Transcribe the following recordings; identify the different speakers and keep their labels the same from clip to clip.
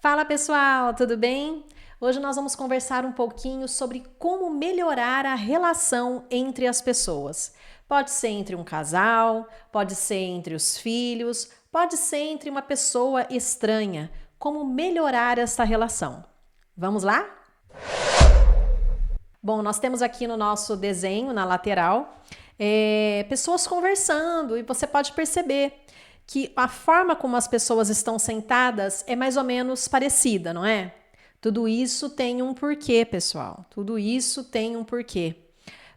Speaker 1: Fala pessoal, tudo bem? Hoje nós vamos conversar um pouquinho sobre como melhorar a relação entre as pessoas. Pode ser entre um casal, pode ser entre os filhos, pode ser entre uma pessoa estranha. Como melhorar essa relação? Vamos lá? Bom, nós temos aqui no nosso desenho, na lateral, pessoas conversando e você pode perceber que a forma como as pessoas estão sentadas é mais ou menos parecida, não é? Tudo isso tem um porquê, pessoal. Tudo isso tem um porquê.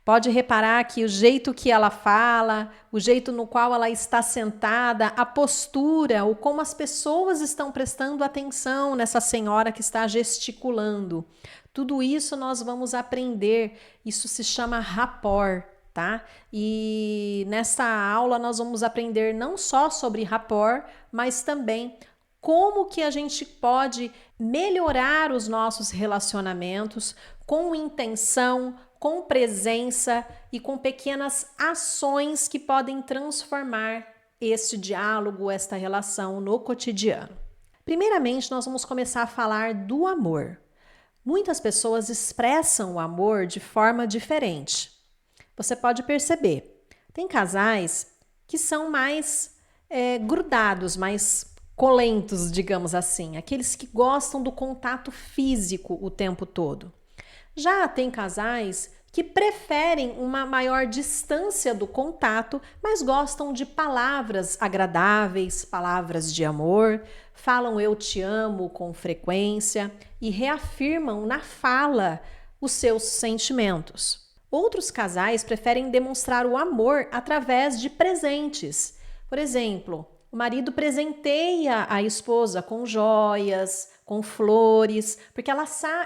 Speaker 1: Pode reparar que o jeito que ela fala, o jeito no qual ela está sentada, a postura, ou como as pessoas estão prestando atenção nessa senhora que está gesticulando. Tudo isso nós vamos aprender. Isso se chama rapport. Tá? E nessa aula nós vamos aprender não só sobre rapport, mas também como que a gente pode melhorar os nossos relacionamentos com intenção, com presença e com pequenas ações que podem transformar este diálogo, esta relação no cotidiano. Primeiramente, nós vamos começar a falar do amor. Muitas pessoas expressam o amor de forma diferente. Você pode perceber, tem casais que são mais grudados, mais colentos, digamos assim, aqueles que gostam do contato físico o tempo todo. Já tem casais que preferem uma maior distância do contato, mas gostam de palavras agradáveis, palavras de amor, falam eu te amo com frequência e reafirmam na fala os seus sentimentos. Outros casais preferem demonstrar o amor através de presentes. Por exemplo, o marido presenteia a esposa com joias, com flores, porque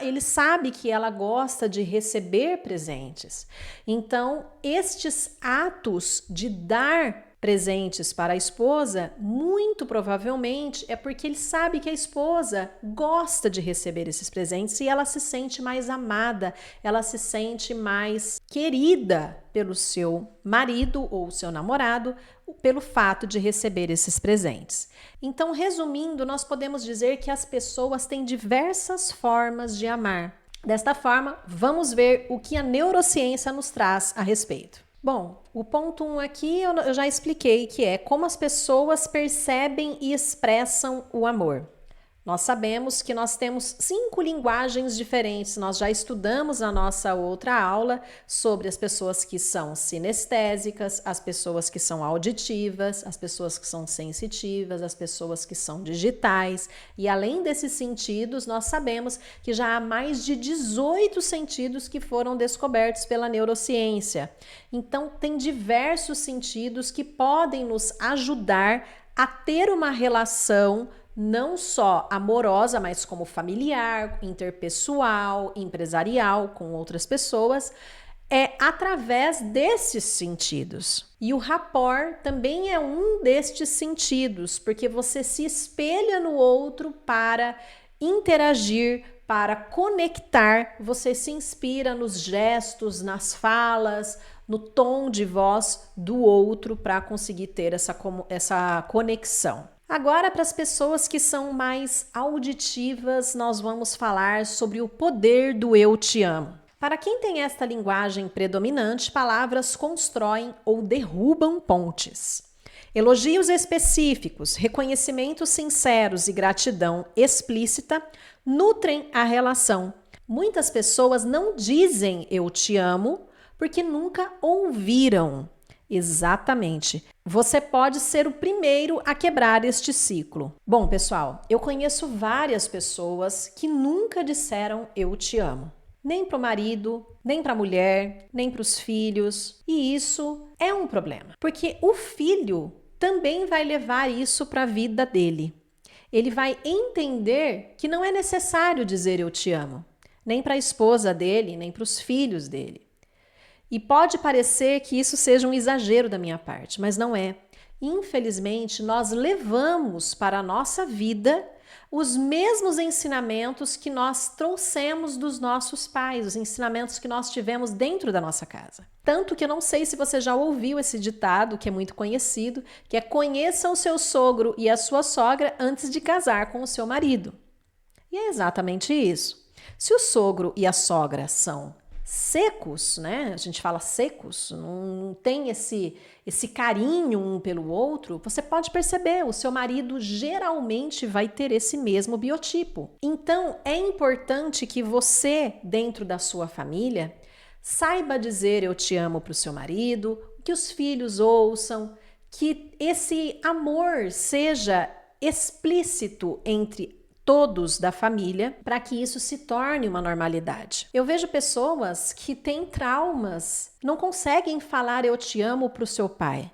Speaker 1: ele sabe que ela gosta de receber presentes. Então, estes atos de dar presentes para a esposa, muito provavelmente é porque ele sabe que a esposa gosta de receber esses presentes e ela se sente mais amada, ela se sente mais querida pelo seu marido ou seu namorado, pelo fato de receber esses presentes. Então, resumindo, nós podemos dizer que as pessoas têm diversas formas de amar. Desta forma, vamos ver o que a neurociência nos traz a respeito. Bom, o ponto 1 aqui eu já expliquei, que é como as pessoas percebem e expressam o amor. Nós sabemos que nós temos 5 linguagens diferentes. Nós já estudamos na nossa outra aula sobre as pessoas que são sinestésicas, as pessoas que são auditivas, as pessoas que são sensitivas, as pessoas que são digitais. E além desses sentidos, nós sabemos que já há mais de 18 sentidos que foram descobertos pela neurociência. Então, tem diversos sentidos que podem nos ajudar a ter uma relação não só amorosa, mas como familiar, interpessoal, empresarial, com outras pessoas, através desses sentidos. E o rapport também é um destes sentidos, porque você se espelha no outro para interagir, para conectar, você se inspira nos gestos, nas falas, no tom de voz do outro para conseguir ter essa conexão. Agora, para as pessoas que são mais auditivas, nós vamos falar sobre o poder do eu te amo. Para quem tem esta linguagem predominante, palavras constroem ou derrubam pontes. Elogios específicos, reconhecimentos sinceros e gratidão explícita nutrem a relação. Muitas pessoas não dizem eu te amo porque nunca ouviram. Exatamente. Você pode ser o primeiro a quebrar este ciclo. Bom, pessoal, eu conheço várias pessoas que nunca disseram eu te amo. Nem para o marido, nem para a mulher, nem para os filhos. E isso é um problema, porque o filho também vai levar isso para a vida dele. Ele vai entender que não é necessário dizer eu te amo, nem para a esposa dele, nem para os filhos dele. E pode parecer que isso seja um exagero da minha parte, mas não é. Infelizmente, nós levamos para a nossa vida os mesmos ensinamentos que nós trouxemos dos nossos pais, os ensinamentos que nós tivemos dentro da nossa casa. Tanto que eu não sei se você já ouviu esse ditado, que é muito conhecido, que é: conheça o seu sogro e a sua sogra antes de casar com o seu marido. E é exatamente isso. Se o sogro e a sogra são secos, né? A gente fala secos, não tem esse carinho um pelo outro, você pode perceber, o seu marido geralmente vai ter esse mesmo biotipo. Então, é importante que você, dentro da sua família, saiba dizer eu te amo para o seu marido, que os filhos ouçam, que esse amor seja explícito entre todos da família, para que isso se torne uma normalidade. Eu vejo pessoas que têm traumas, não conseguem falar eu te amo para o seu pai,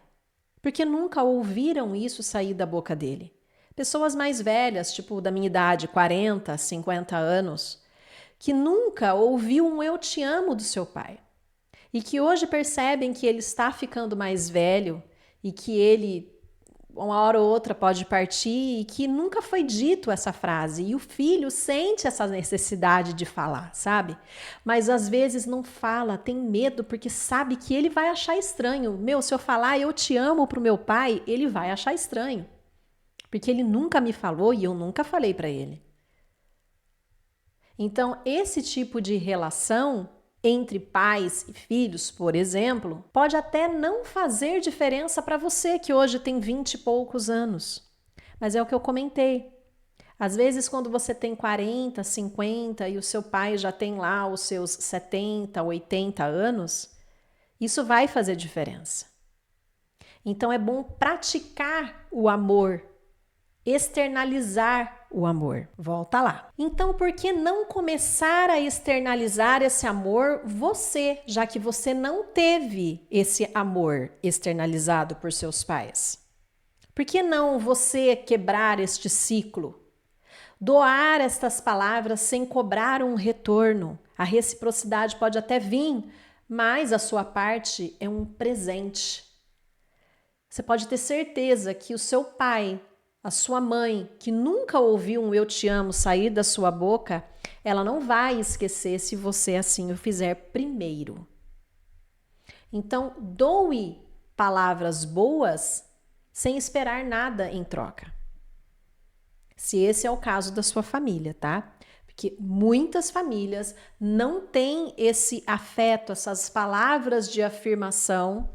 Speaker 1: porque nunca ouviram isso sair da boca dele. Pessoas mais velhas, tipo da minha idade, 40, 50 anos, que nunca ouviu um eu te amo do seu pai. E que hoje percebem que ele está ficando mais velho e que ele, uma hora ou outra, pode partir e que nunca foi dito essa frase. E o filho sente essa necessidade de falar, sabe? Mas às vezes não fala, tem medo porque sabe que ele vai achar estranho. Meu, se eu falar eu te amo pro meu pai, ele vai achar estranho. Porque ele nunca me falou e eu nunca falei para ele. Então, esse tipo de relação entre pais e filhos, por exemplo, pode até não fazer diferença para você que hoje tem 20 e poucos anos. Mas é o que eu comentei. Às vezes, quando você tem 40, 50 e o seu pai já tem lá os seus 70, 80 anos, isso vai fazer diferença. Então, é bom praticar o amor, externalizar o amor. Volta lá. Então, por que não começar a externalizar esse amor você, já que você não teve esse amor externalizado por seus pais? Por que não você quebrar este ciclo? Doar estas palavras sem cobrar um retorno. A reciprocidade pode até vir, mas a sua parte é um presente. Você pode ter certeza que o seu pai, a sua mãe, que nunca ouviu um eu te amo sair da sua boca, ela não vai esquecer se você assim o fizer primeiro. Então, doe palavras boas sem esperar nada em troca. Se esse é o caso da sua família, tá? Porque muitas famílias não têm esse afeto, essas palavras de afirmação.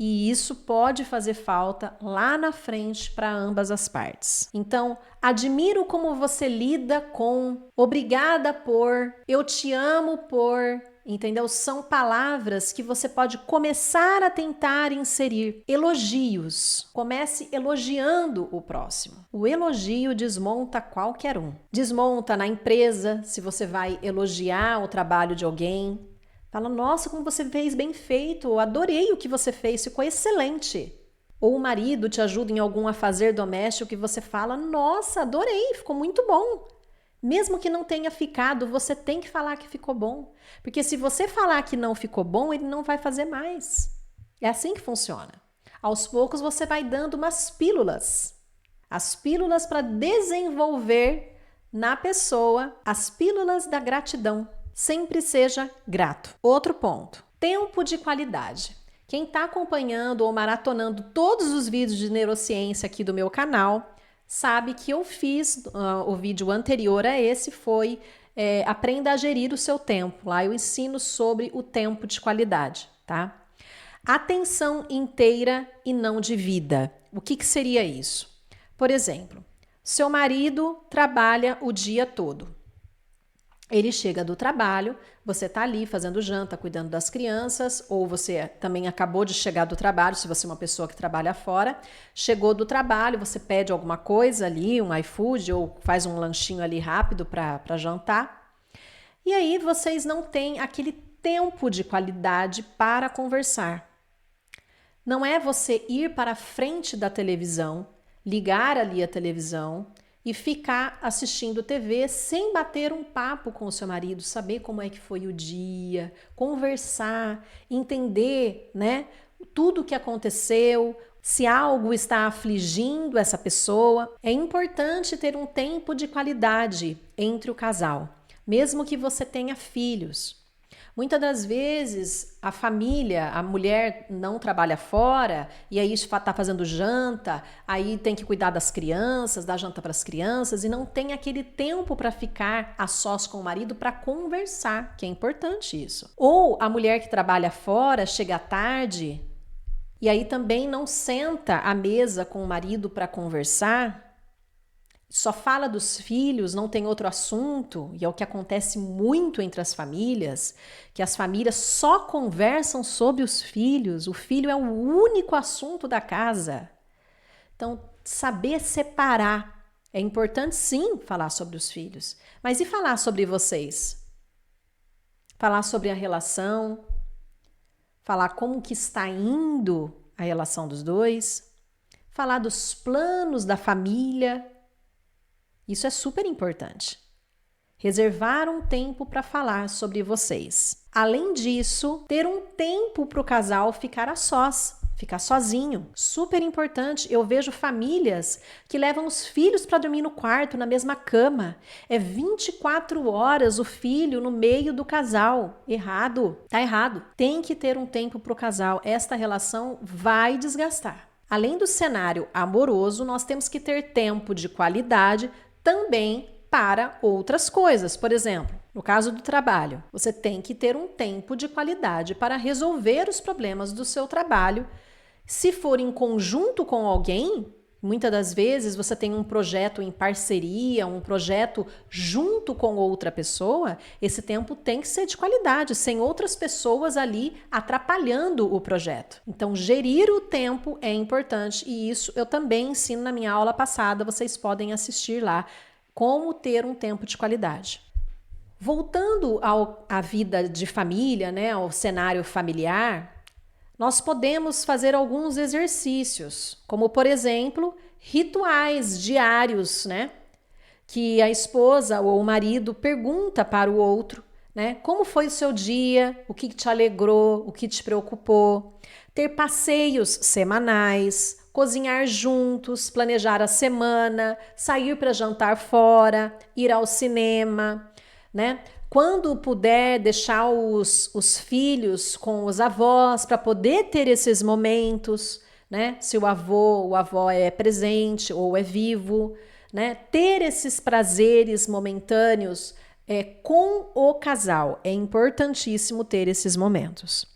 Speaker 1: E isso pode fazer falta lá na frente para ambas as partes. Então, admiro como você lida com, obrigada por, eu te amo por, entendeu? São palavras que você pode começar a tentar inserir. Elogios. Comece elogiando o próximo. O elogio desmonta qualquer um. Desmonta na empresa, se você vai elogiar o trabalho de alguém. Fala, nossa, como você fez bem feito, eu adorei o que você fez, ficou excelente. Ou o marido te ajuda em algum afazer doméstico que você fala, nossa, adorei, ficou muito bom. Mesmo que não tenha ficado, você tem que falar que ficou bom. Porque se você falar que não ficou bom, ele não vai fazer mais. É assim que funciona. Aos poucos você vai dando umas pílulas. As pílulas para desenvolver na pessoa as pílulas da gratidão. Sempre seja grato. Outro ponto, tempo de qualidade. Quem está acompanhando ou maratonando todos os vídeos de neurociência aqui do meu canal, sabe que eu fiz, o vídeo anterior a esse foi Aprenda a gerir o seu tempo. Lá eu ensino sobre o tempo de qualidade, tá? Atenção inteira e não dividida. O que seria isso? Por exemplo, seu marido trabalha o dia todo. Ele chega do trabalho, você está ali fazendo janta, cuidando das crianças, ou você também acabou de chegar do trabalho, se você é uma pessoa que trabalha fora, chegou do trabalho, você pede alguma coisa ali, um iFood, ou faz um lanchinho ali rápido para jantar, e aí vocês não têm aquele tempo de qualidade para conversar. Não é você ir para a frente da televisão, ligar ali a televisão, e ficar assistindo TV sem bater um papo com o seu marido, saber como é que foi o dia, conversar, entender, né, tudo o que aconteceu, se algo está afligindo essa pessoa. É importante ter um tempo de qualidade entre o casal, mesmo que você tenha filhos. Muitas das vezes a família, a mulher não trabalha fora e aí está fazendo janta, aí tem que cuidar das crianças, dar janta para as crianças e não tem aquele tempo para ficar a sós com o marido para conversar, que é importante isso. Ou a mulher que trabalha fora chega tarde e aí também não senta à mesa com o marido para conversar. Só fala dos filhos, não tem outro assunto, e é o que acontece muito entre as famílias, que as famílias só conversam sobre os filhos, o filho é o único assunto da casa. Então, saber separar. É importante sim falar sobre os filhos, mas e falar sobre vocês? Falar sobre a relação, falar como que está indo a relação dos dois, falar dos planos da família. Isso é super importante. Reservar um tempo para falar sobre vocês. Além disso, ter um tempo para o casal ficar a sós, ficar sozinho. Super importante. Eu vejo famílias que levam os filhos para dormir no quarto, na mesma cama. É 24 horas o filho no meio do casal. Errado. Tá errado. Tem que ter um tempo para o casal. Esta relação vai desgastar. Além do cenário amoroso, nós temos que ter tempo de qualidade também para outras coisas. Por exemplo, no caso do trabalho, você tem que ter um tempo de qualidade para resolver os problemas do seu trabalho. Se for em conjunto com alguém, muitas das vezes você tem um projeto em parceria, um projeto junto com outra pessoa, esse tempo tem que ser de qualidade, sem outras pessoas ali atrapalhando o projeto. Então, gerir o tempo é importante e isso eu também ensino na minha aula passada, vocês podem assistir lá, como ter um tempo de qualidade. Voltando à vida de família, né, ao cenário familiar, nós podemos fazer alguns exercícios, como, por exemplo, rituais diários, né? Que a esposa ou o marido pergunta para o outro, né? Como foi o seu dia? O que te alegrou? O que te preocupou? Ter passeios semanais, cozinhar juntos, planejar a semana, sair para jantar fora, ir ao cinema, né? Quando puder, deixar os filhos com os avós para poder ter esses momentos, né? Se o avô ou a avó é presente ou é vivo, né? Ter esses prazeres momentâneos com o casal. É importantíssimo ter esses momentos.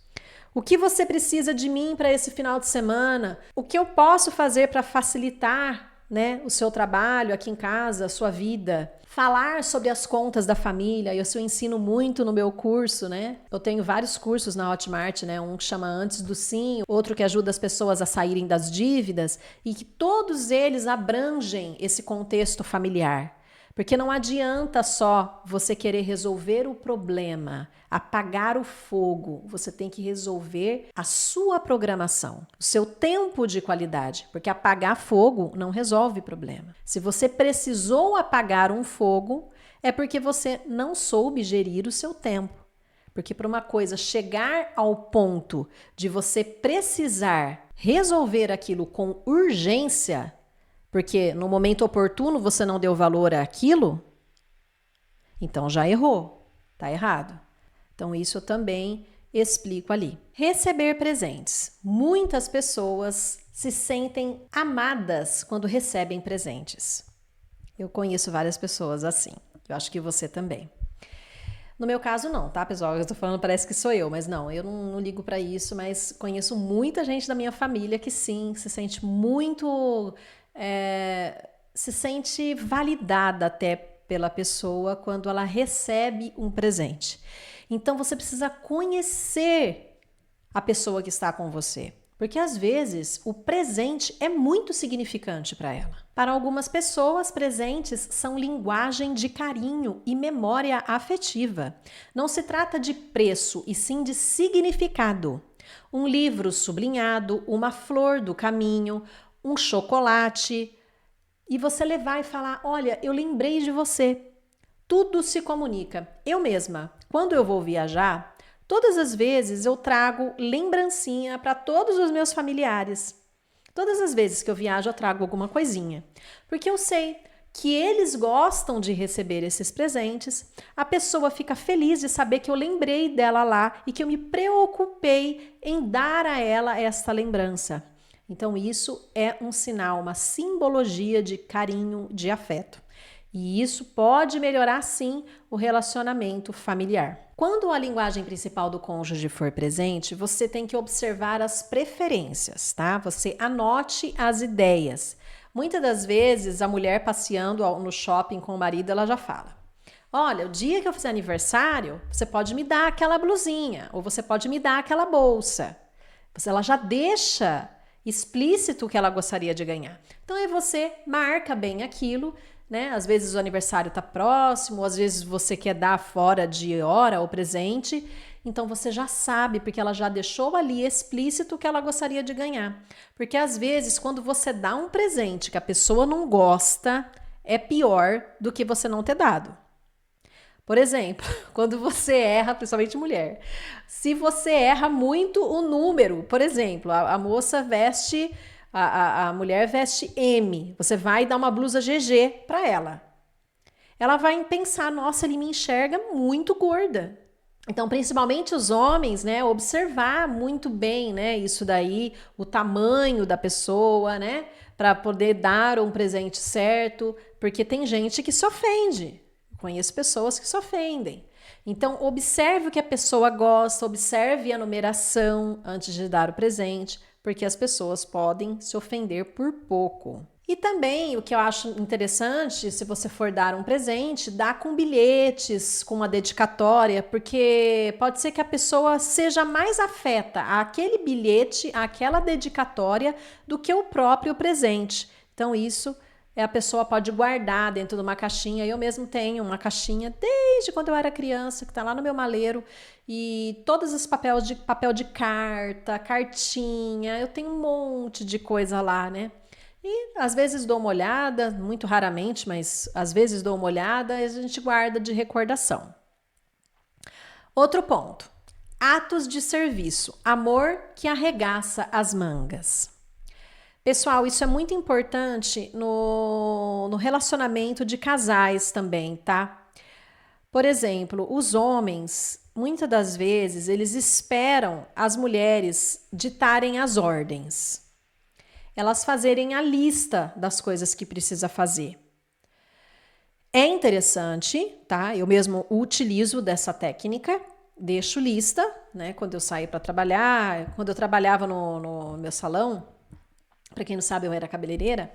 Speaker 1: O que você precisa de mim para esse final de semana? O que eu posso fazer para facilitar, né, o seu trabalho aqui em casa, a sua vida? Falar sobre as contas da família, isso eu ensino muito no meu curso, né? Eu tenho vários cursos na Hotmart, né? Um que chama Antes do Sim, outro que ajuda as pessoas a saírem das dívidas e que todos eles abrangem esse contexto familiar. Porque não adianta só você querer resolver o problema, apagar o fogo. Você tem que resolver a sua programação, o seu tempo de qualidade. Porque apagar fogo não resolve problema. Se você precisou apagar um fogo, é porque você não soube gerir o seu tempo. Porque para uma coisa chegar ao ponto de você precisar resolver aquilo com urgência, porque no momento oportuno você não deu valor àquilo, então já errou, tá errado. Então isso eu também explico ali. Receber presentes. Muitas pessoas se sentem amadas quando recebem presentes. Eu conheço várias pessoas assim. Eu acho que você também. No meu caso não, tá, pessoal? Eu tô falando, parece que sou eu, mas não, eu não ligo pra isso, mas conheço muita gente da minha família que sim, se sente muito... se sente validada até pela pessoa quando ela recebe um presente. Então você precisa conhecer a pessoa que está com você, porque às vezes o presente é muito significante para ela. Para algumas pessoas, presentes são linguagem de carinho e memória afetiva. Não se trata de preço, e sim de significado. Um livro sublinhado, uma flor do caminho, um chocolate, e você levar e falar, olha, eu lembrei de você. Tudo se comunica. Eu mesma, quando eu vou viajar, todas as vezes eu trago lembrancinha para todos os meus familiares. Todas as vezes que eu viajo, eu trago alguma coisinha. Porque eu sei que eles gostam de receber esses presentes, a pessoa fica feliz de saber que eu lembrei dela lá e que eu me preocupei em dar a ela esta lembrança. Então, isso é um sinal, uma simbologia de carinho, de afeto. E isso pode melhorar, sim, o relacionamento familiar. Quando a linguagem principal do cônjuge for presente, você tem que observar as preferências, tá? Você anote as ideias. Muitas das vezes, a mulher passeando no shopping com o marido, ela já fala: olha, o dia que eu fizer aniversário, você pode me dar aquela blusinha, ou você pode me dar aquela bolsa. Ela já deixa explícito o que ela gostaria de ganhar. Então, aí você marca bem aquilo, né? Às vezes o aniversário está próximo, às vezes você quer dar fora de hora o presente. Então você já sabe, porque ela já deixou ali explícito o que ela gostaria de ganhar. Porque às vezes, quando você dá um presente que a pessoa não gosta, é pior do que você não ter dado. Por exemplo, quando você erra, principalmente mulher, se você erra muito o número, por exemplo, a moça veste, a mulher veste M, você vai dar uma blusa GG para ela. Ela vai pensar, nossa, ele me enxerga muito gorda. Então, principalmente os homens, né, observar muito bem, né, isso daí, o tamanho da pessoa, né, para poder dar um presente certo, porque tem gente que se ofende. Conheço pessoas que se ofendem. Então, observe o que a pessoa gosta, observe a numeração antes de dar o presente, porque as pessoas podem se ofender por pouco. E também, o que eu acho interessante, se você for dar um presente, dá com bilhetes, com uma dedicatória, porque pode ser que a pessoa seja mais afeta àquele bilhete, àquela dedicatória, do que o próprio presente. Então, isso a pessoa pode guardar dentro de uma caixinha. Eu mesmo tenho uma caixinha desde quando eu era criança, que está lá no meu maleiro, e todos os papel de carta, cartinha, eu tenho um monte de coisa lá, né? E às vezes dou uma olhada, muito raramente, mas às vezes dou uma olhada e a gente guarda de recordação. Outro ponto: atos de serviço, amor que arregaça as mangas. Pessoal, isso é muito importante no relacionamento de casais também, tá? Por exemplo, os homens, muitas das vezes, eles esperam as mulheres ditarem as ordens. Elas fazerem a lista das coisas que precisa fazer. É interessante, tá? Eu mesmo utilizo dessa técnica, deixo lista, né? Quando eu saio para trabalhar, quando eu trabalhava no meu salão, para quem não sabe, eu era cabeleireira,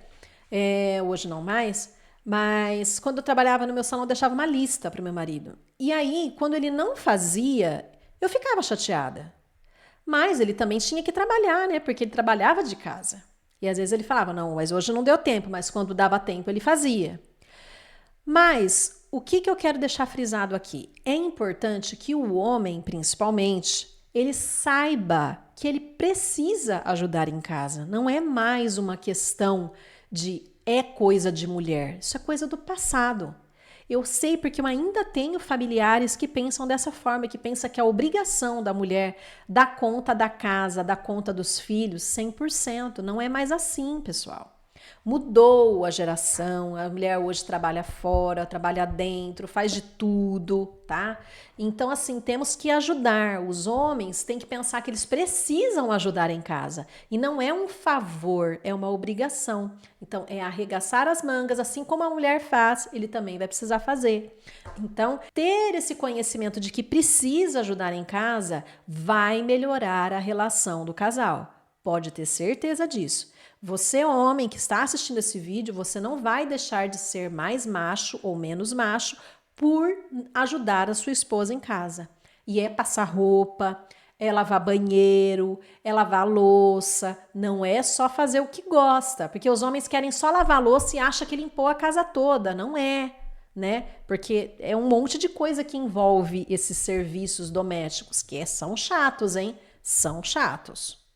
Speaker 1: hoje não mais, mas quando eu trabalhava no meu salão, eu deixava uma lista para o meu marido. E aí, quando ele não fazia, eu ficava chateada. Mas ele também tinha que trabalhar, né? Porque ele trabalhava de casa. E às vezes ele falava, não, mas hoje não deu tempo, mas quando dava tempo ele fazia. Mas o que eu quero deixar frisado aqui? É importante que o homem, principalmente, ele saiba que ele precisa ajudar em casa. Não é mais uma questão de é coisa de mulher. Isso é coisa do passado. Eu sei porque eu ainda tenho familiares que pensam dessa forma, que pensam que a obrigação da mulher dar conta da casa, dar conta dos filhos, 100%. Não é mais assim, pessoal. Mudou a geração, a mulher hoje trabalha fora, trabalha dentro, faz de tudo, tá? Então, assim, temos que ajudar. Os homens têm que pensar que eles precisam ajudar em casa. E não é um favor, é uma obrigação. Então, é arregaçar as mangas, assim como a mulher faz, ele também vai precisar fazer. Então, ter esse conhecimento de que precisa ajudar em casa vai melhorar a relação do casal. Pode ter certeza disso. Você, homem que está assistindo esse vídeo, você não vai deixar de ser mais macho ou menos macho por ajudar a sua esposa em casa. E é passar roupa, é lavar banheiro, é lavar louça. Não é só fazer o que gosta, porque os homens querem só lavar louça e acham que limpou a casa toda. Não é, né? Porque é um monte de coisa que envolve esses serviços domésticos, que são chatos, hein? São chatos.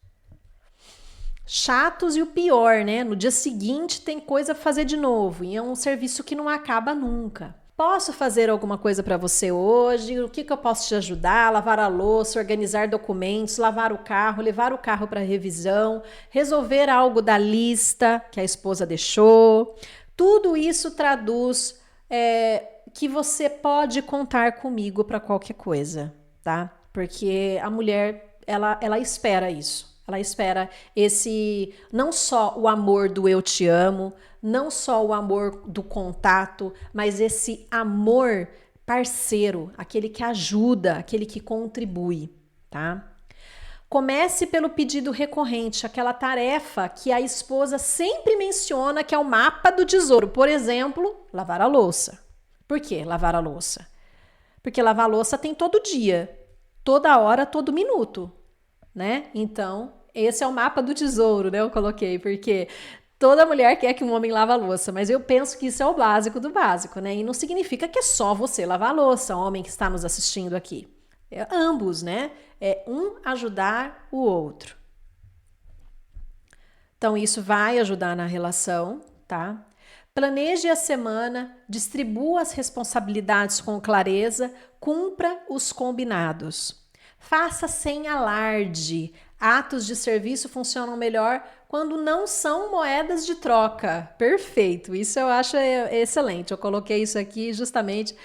Speaker 1: Chatos e o pior, né? No dia seguinte tem coisa pra fazer de novo e é um serviço que não acaba nunca. Posso fazer alguma coisa para você hoje? O que eu posso te ajudar? Lavar a louça, organizar documentos, lavar o carro, levar o carro para revisão, resolver algo da lista que a esposa deixou. Tudo isso traduz que você pode contar comigo para qualquer coisa, tá? Porque a mulher, ela espera isso. Ela espera não só o amor do eu te amo, não só o amor do contato, mas esse amor parceiro, aquele que ajuda, aquele que contribui, tá? Comece pelo pedido recorrente, aquela tarefa que a esposa sempre menciona, que é o mapa do tesouro. Por exemplo, lavar a louça. Por que lavar a louça? Porque lavar a louça tem todo dia, toda hora, todo minuto, né? Então, esse é o mapa do tesouro, né? Eu coloquei, porque toda mulher quer que um homem lave a louça, mas eu penso que isso é o básico do básico, né? E não significa que é só você lavar a louça, homem que está nos assistindo aqui. É ambos, né? É um ajudar o outro. Então, isso vai ajudar na relação, tá? Planeje a semana, distribua as responsabilidades com clareza, cumpra os combinados. Faça sem alarde. Atos de serviço funcionam melhor quando não são moedas de troca. Perfeito, isso eu acho excelente. Eu coloquei isso aqui justamente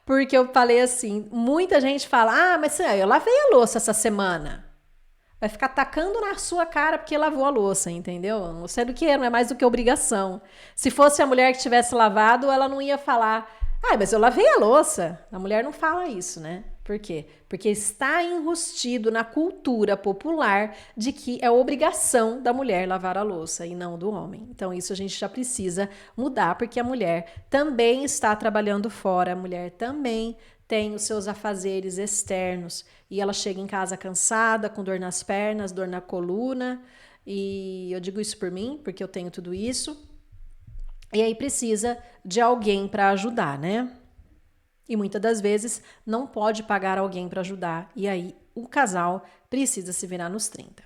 Speaker 1: porque eu falei assim, muita gente fala, mas eu lavei a louça essa semana. Vai ficar tacando na sua cara porque lavou a louça, entendeu? Sendo que não é mais do que obrigação. Se fosse a mulher que tivesse lavado, ela não ia falar, mas eu lavei a louça. A mulher não fala isso, né? Por quê? Porque está enrustido na cultura popular de que é obrigação da mulher lavar a louça e não do homem. Então isso a gente já precisa mudar, porque a mulher também está trabalhando fora, a mulher também tem os seus afazeres externos e ela chega em casa cansada, com dor nas pernas, dor na coluna, e eu digo isso por mim, porque eu tenho tudo isso, e aí precisa de alguém para ajudar, né? E muitas das vezes não pode pagar alguém para ajudar, e aí o casal precisa se virar nos 30.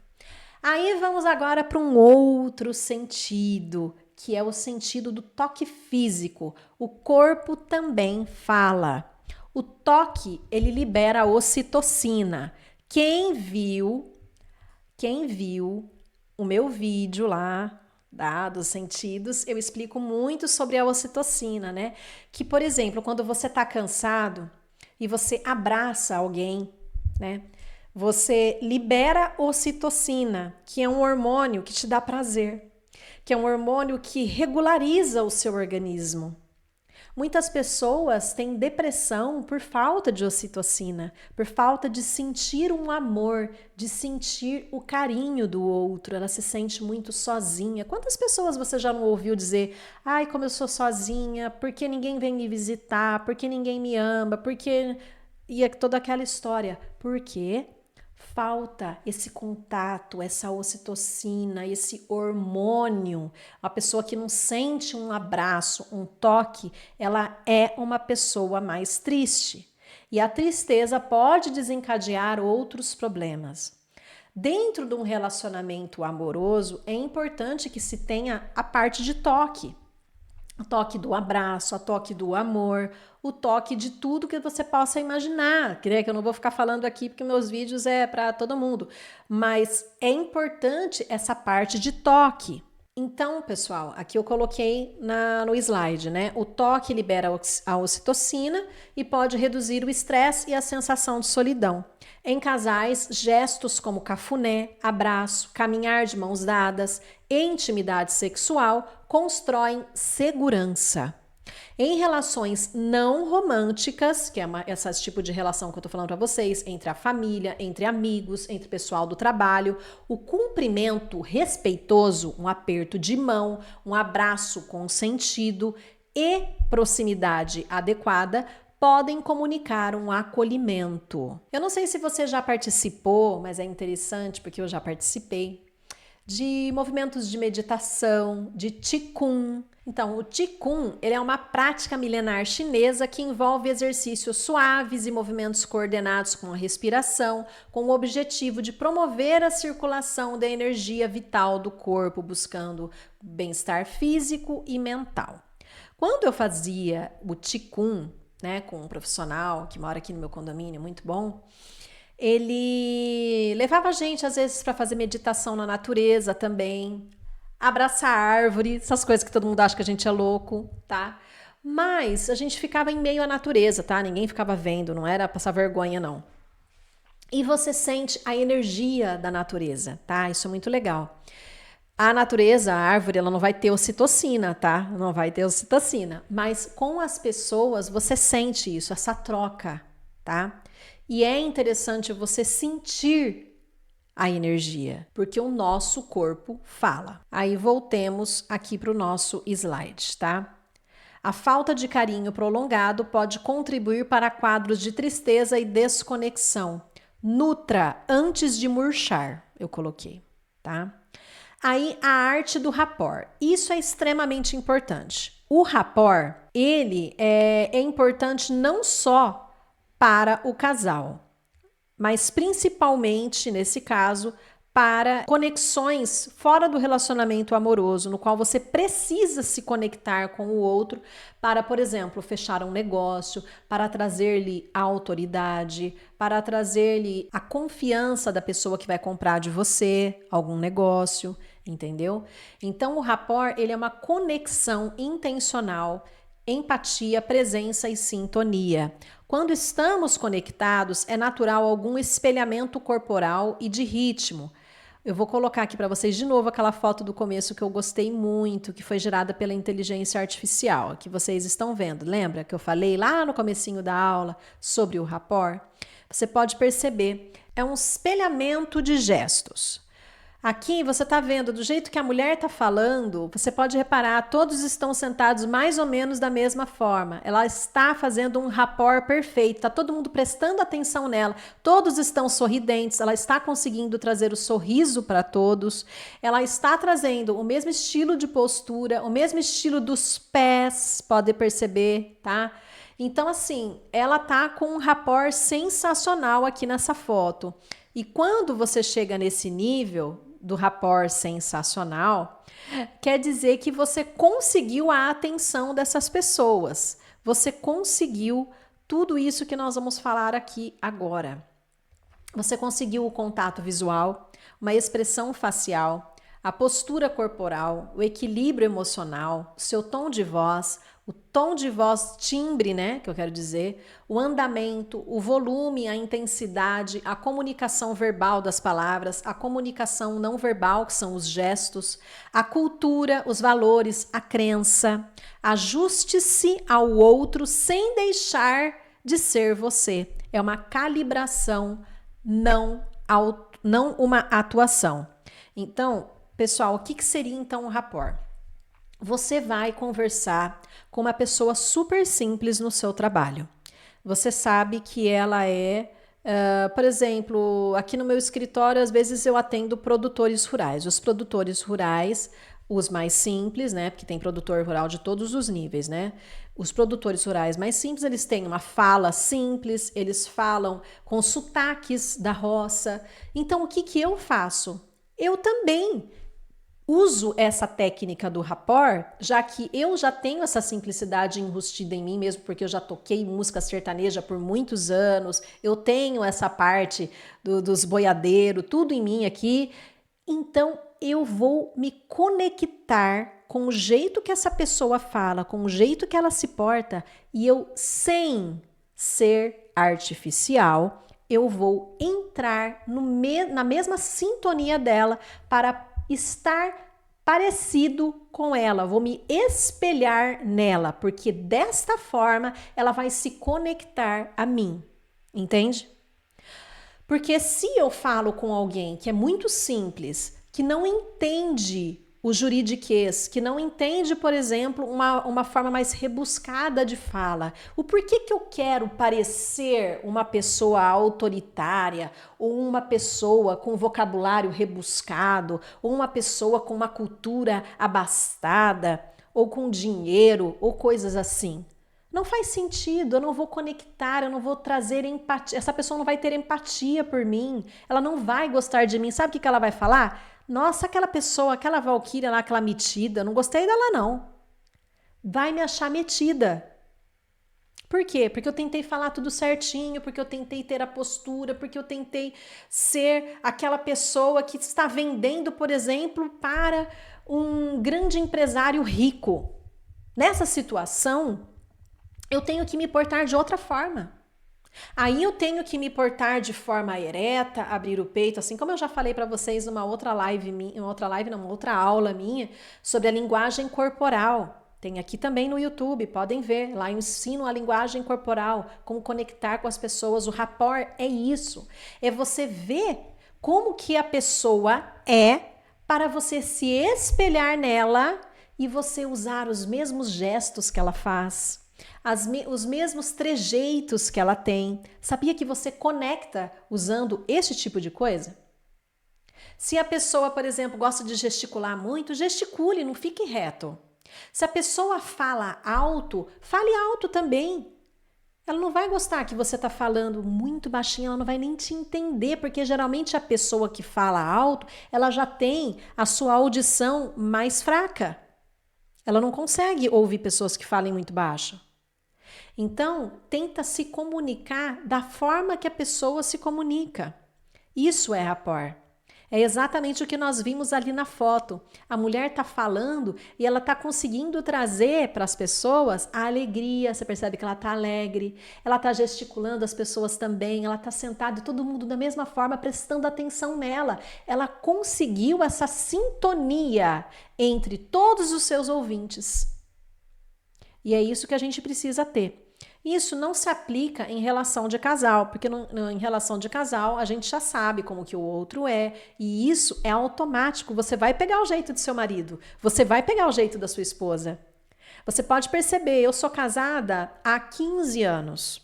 Speaker 1: Aí vamos agora para um outro sentido, que é o sentido do toque físico. O corpo também fala. O toque, ele libera a ocitocina. Quem viu o meu vídeo lá, dos sentidos, eu explico muito sobre a ocitocina, né? Que, por exemplo, quando você tá cansado e você abraça alguém, né? Você libera ocitocina, que é um hormônio que te dá prazer, que é um hormônio que regulariza o seu organismo. Muitas pessoas têm depressão por falta de ocitocina, por falta de sentir um amor, de sentir o carinho do outro. Ela se sente muito sozinha. Quantas pessoas você já não ouviu dizer: ai, como eu sou sozinha, porque ninguém vem me visitar, porque ninguém me ama, porque... E é toda aquela história. Por quê? Falta esse contato, essa ocitocina, esse hormônio. A pessoa que não sente um abraço, um toque, ela é uma pessoa mais triste. E a tristeza pode desencadear outros problemas. Dentro de um relacionamento amoroso, é importante que se tenha a parte de toque. O toque do abraço, o toque do amor, o toque de tudo que você possa imaginar. Que eu não vou ficar falando aqui porque meus vídeos é para todo mundo, mas é importante essa parte de toque. Então, pessoal, aqui eu coloquei no slide, né? O toque libera a ocitocina e pode reduzir o estresse e a sensação de solidão. Em casais, gestos como cafuné, abraço, caminhar de mãos dadas e intimidade sexual constroem segurança. Em relações não românticas, que é esse tipo de relação que eu tô falando para vocês, entre a família, entre amigos, entre pessoal do trabalho, o cumprimento respeitoso, um aperto de mão, um abraço consentido e proximidade adequada podem comunicar um acolhimento. Eu não sei se você já participou, mas é interessante porque eu já participei de movimentos de meditação, de Qigong. Então, o Qigong, ele é uma prática milenar chinesa que envolve exercícios suaves e movimentos coordenados com a respiração, com o objetivo de promover a circulação da energia vital do corpo, buscando bem-estar físico e mental. Quando eu fazia o Qigong, né, com um profissional que mora aqui no meu condomínio, muito bom, ele levava a gente às vezes para fazer meditação na natureza também. abraçar a árvore, essas coisas que todo mundo acha que a gente é louco, tá? Mas a gente ficava em meio à natureza, tá? Ninguém ficava vendo, não era passar vergonha, não. E você sente a energia da natureza, tá? Isso é muito legal. A natureza, a árvore, ela não vai ter ocitocina, tá? Não vai ter ocitocina. Mas com as pessoas, você sente isso, essa troca, tá? E é interessante você sentir a energia, porque o nosso corpo fala. Aí voltemos aqui para o nosso slide, tá? A falta de carinho prolongado pode contribuir para quadros de tristeza e desconexão. Nutra antes de murchar, eu coloquei, tá? Aí a arte do rapport. Isso é extremamente importante. O rapport, ele é importante não só para o casal, mas principalmente, nesse caso, para conexões fora do relacionamento amoroso, no qual você precisa se conectar com o outro para, por exemplo, fechar um negócio, para trazer-lhe a autoridade, para trazer-lhe a confiança da pessoa que vai comprar de você algum negócio, entendeu? Então, o rapport, ele é uma conexão intencional, empatia, presença e sintonia. Quando estamos conectados, é natural algum espelhamento corporal e de ritmo. Eu vou colocar aqui para vocês de novo aquela foto do começo que eu gostei muito, que foi gerada pela inteligência artificial, que vocês estão vendo. Lembra que eu falei lá no comecinho da aula sobre o rapport? Você pode perceber, é um espelhamento de gestos. Aqui você está vendo, do jeito que a mulher está falando, você pode reparar, todos estão sentados mais ou menos da mesma forma. Ela está fazendo um rapport perfeito, está todo mundo prestando atenção nela, todos estão sorridentes, ela está conseguindo trazer o sorriso para todos, ela está trazendo o mesmo estilo de postura, o mesmo estilo dos pés, pode perceber, tá? Então, assim, ela tá com um rapport sensacional aqui nessa foto. E quando você chega nesse nível do rapport sensacional, quer dizer que você conseguiu a atenção dessas pessoas. Você conseguiu tudo isso que nós vamos falar aqui agora. Você conseguiu o contato visual, uma expressão facial, a postura corporal, o equilíbrio emocional, o seu tom de voz, o tom de voz timbre, né, que eu quero dizer, o andamento, o volume, a intensidade, a comunicação verbal das palavras, a comunicação não verbal, que são os gestos, a cultura, os valores, a crença. Ajuste-se ao outro sem deixar de ser você. É uma calibração, não uma atuação. Então, pessoal, o que seria então o rapport? Você vai conversar com uma pessoa super simples no seu trabalho. Você sabe que ela é, por exemplo, aqui no meu escritório, às vezes eu atendo produtores rurais. Os produtores rurais, os mais simples, né? Porque tem produtor rural de todos os níveis, né? Os produtores rurais mais simples, eles têm uma fala simples, eles falam com sotaques da roça. Então, o que eu faço? Eu também uso essa técnica do rapport, já que eu já tenho essa simplicidade enrustida em mim mesmo, porque eu já toquei música sertaneja por muitos anos, eu tenho essa parte dos boiadeiros, tudo em mim aqui. Então, eu vou me conectar com o jeito que essa pessoa fala, com o jeito que ela se porta, e eu, sem ser artificial, eu vou entrar na mesma sintonia dela para estar parecido com ela, vou me espelhar nela, porque desta forma ela vai se conectar a mim, entende? Porque se eu falo com alguém que é muito simples, que não entende o juridiquês, que não entende, por exemplo, uma forma mais rebuscada de fala. O porquê que eu quero parecer uma pessoa autoritária, ou uma pessoa com vocabulário rebuscado, ou uma pessoa com uma cultura abastada, ou com dinheiro, ou coisas assim. Não faz sentido, eu não vou conectar, eu não vou trazer empatia. Essa pessoa não vai ter empatia por mim, ela não vai gostar de mim. Sabe o que ela vai falar? Nossa, aquela pessoa, aquela valquíria lá, aquela metida, não gostei dela não. Vai me achar metida. Por quê? Porque eu tentei falar tudo certinho, porque eu tentei ter a postura, porque eu tentei ser aquela pessoa que está vendendo, por exemplo, para um grande empresário rico. Nessa situação, eu tenho que me portar de outra forma. Aí eu tenho que me portar de forma ereta, abrir o peito, assim como eu já falei para vocês numa outra live, uma outra aula minha sobre a linguagem corporal. Tem aqui também no YouTube, podem ver. Lá eu ensino a linguagem corporal, como conectar com as pessoas. O rapport é isso. É você ver como que a pessoa é para você se espelhar nela e você usar os mesmos gestos que ela faz. Os mesmos trejeitos que ela tem. Sabia que você conecta usando esse tipo de coisa? Se a pessoa, por exemplo, gosta de gesticular muito, gesticule, não fique reto. Se a pessoa fala alto, fale alto também. Ela não vai gostar que você está falando muito baixinho, ela não vai nem te entender, porque geralmente a pessoa que fala alto, ela já tem a sua audição mais fraca. Ela não consegue ouvir pessoas que falem muito baixo. Então, tenta se comunicar da forma que a pessoa se comunica. Isso é rapport. É exatamente o que nós vimos ali na foto. A mulher está falando e ela está conseguindo trazer para as pessoas a alegria. Você percebe que ela está alegre, ela está gesticulando as pessoas também, ela está sentada e todo mundo da mesma forma prestando atenção nela. Ela conseguiu essa sintonia entre todos os seus ouvintes. E é isso que a gente precisa ter. Isso não se aplica em relação de casal, porque em relação de casal a gente já sabe como que o outro é, e isso é automático. Você vai pegar o jeito do seu marido, você vai pegar o jeito da sua esposa. Você pode perceber, eu sou casada há 15 anos.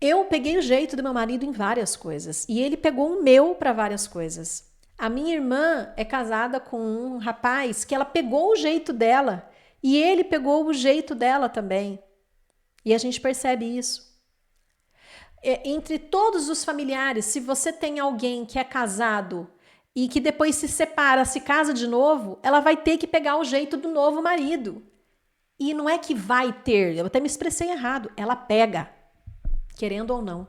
Speaker 1: Eu peguei o jeito do meu marido em várias coisas, e ele pegou o meu para várias coisas. A minha irmã é casada com um rapaz que ela pegou o jeito dela, e ele pegou o jeito dela também. E a gente percebe isso. Entre todos os familiares, se você tem alguém que é casado e que depois se separa, se casa de novo, ela vai ter que pegar o jeito do novo marido. E não é que vai ter, eu até me expressei errado, ela pega, querendo ou não.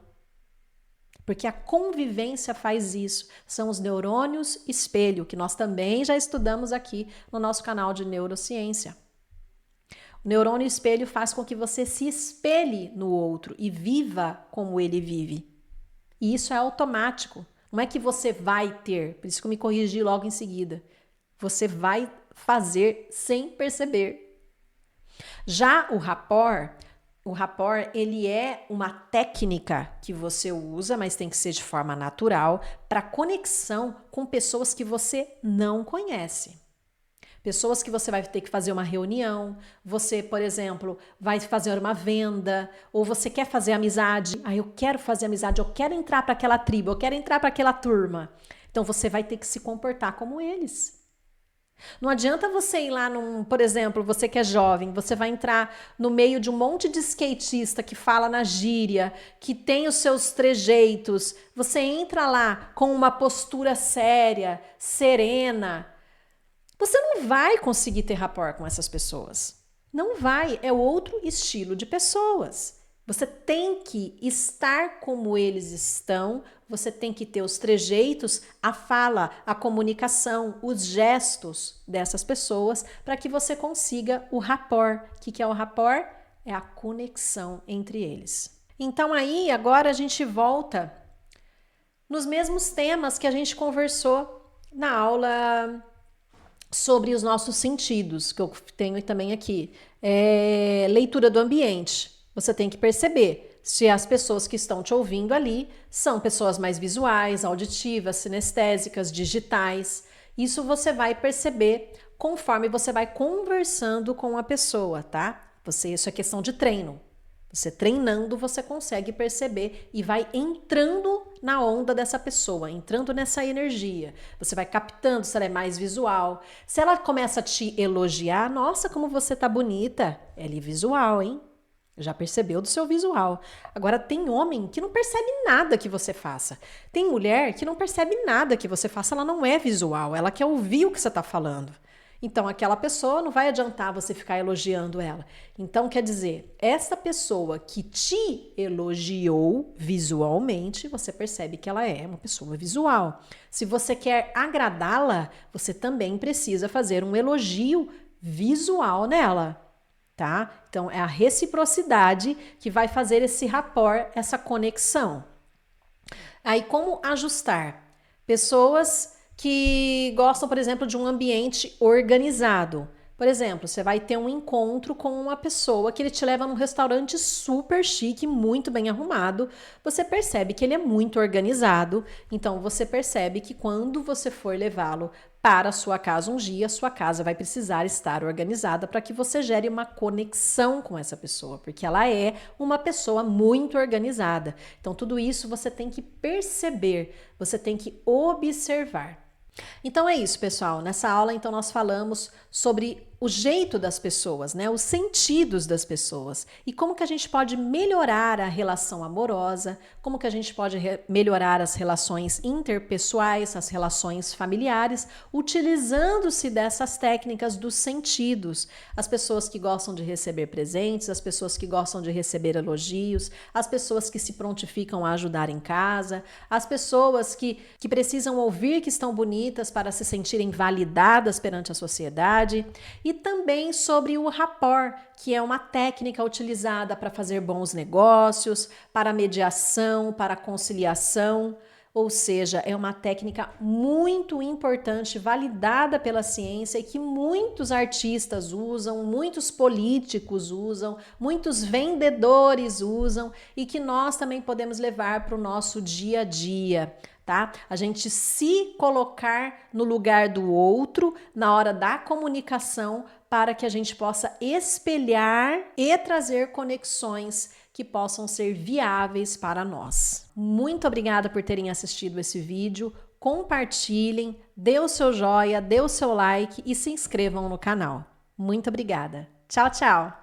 Speaker 1: Porque a convivência faz isso. São os neurônios espelho, que nós também já estudamos aqui no nosso canal de neurociência. O neurônio espelho faz com que você se espelhe no outro e viva como ele vive. E isso é automático. Não é que você vai ter, por isso que eu me corrigi logo em seguida. Você vai fazer sem perceber. Já o rapport, ele é uma técnica que você usa, mas tem que ser de forma natural, para conexão com pessoas que você não conhece. Pessoas que você vai ter que fazer uma reunião, você, por exemplo, vai fazer uma venda, ou você quer fazer amizade. Eu quero fazer amizade, eu quero entrar para aquela tribo, eu quero entrar para aquela turma. Então você vai ter que se comportar como eles. Não adianta você ir lá, por exemplo, você que é jovem, você vai entrar no meio de um monte de skatista que fala na gíria, que tem os seus trejeitos. Você entra lá com uma postura séria, serena. Você não vai conseguir ter rapport com essas pessoas. Não vai, é outro estilo de pessoas. Você tem que estar como eles estão, você tem que ter os trejeitos, a fala, a comunicação, os gestos dessas pessoas para que você consiga o rapport. O que é o rapport? É a conexão entre eles. Então aí, agora a gente volta nos mesmos temas que a gente conversou na aula sobre os nossos sentidos, que eu tenho também aqui. Leitura do ambiente. Você tem que perceber se as pessoas que estão te ouvindo ali são pessoas mais visuais, auditivas, sinestésicas, digitais. Isso você vai perceber conforme você vai conversando com a pessoa, tá? Isso é questão de treino. Você treinando, você consegue perceber e vai entrando na onda dessa pessoa, entrando nessa energia. Você vai captando se ela é mais visual. Se ela começa a te elogiar, nossa, como você tá bonita. Ela é visual, hein? Já percebeu do seu visual. Agora, tem homem que não percebe nada que você faça. Tem mulher que não percebe nada que você faça, ela não é visual, ela quer ouvir o que você tá falando. Então, aquela pessoa não vai adiantar você ficar elogiando ela. Então, quer dizer, essa pessoa que te elogiou visualmente, você percebe que ela é uma pessoa visual. Se você quer agradá-la, você também precisa fazer um elogio visual nela, tá? Então, é a reciprocidade que vai fazer esse rapport, essa conexão. Aí, como ajustar? Pessoas que gostam, por exemplo, de um ambiente organizado. Por exemplo, você vai ter um encontro com uma pessoa que ele te leva num restaurante super chique, muito bem arrumado. Você percebe que ele é muito organizado, então você percebe que quando você for levá-lo para a sua casa um dia, a sua casa vai precisar estar organizada para que você gere uma conexão com essa pessoa, porque ela é uma pessoa muito organizada. Então, tudo isso você tem que perceber, você tem que observar. Então é isso, pessoal. Nessa aula, então, nós falamos sobre o jeito das pessoas, né? Os sentidos das pessoas e como que a gente pode melhorar a relação amorosa, como que a gente pode melhorar as relações interpessoais, as relações familiares, utilizando-se dessas técnicas dos sentidos. As pessoas que gostam de receber presentes, as pessoas que gostam de receber elogios, as pessoas que se prontificam a ajudar em casa, as pessoas que precisam ouvir que estão bonitas para se sentirem validadas perante a sociedade. E também sobre o rapport, que é uma técnica utilizada para fazer bons negócios, para mediação, para conciliação, ou seja, é uma técnica muito importante, validada pela ciência e que muitos artistas usam, muitos políticos usam, muitos vendedores usam e que nós também podemos levar para o nosso dia a dia. Tá? A gente se colocar no lugar do outro na hora da comunicação para que a gente possa espelhar e trazer conexões que possam ser viáveis para nós. Muito obrigada por terem assistido esse vídeo. Compartilhem, dê o seu joia, dê o seu like e se inscrevam no canal. Muito obrigada. Tchau, tchau!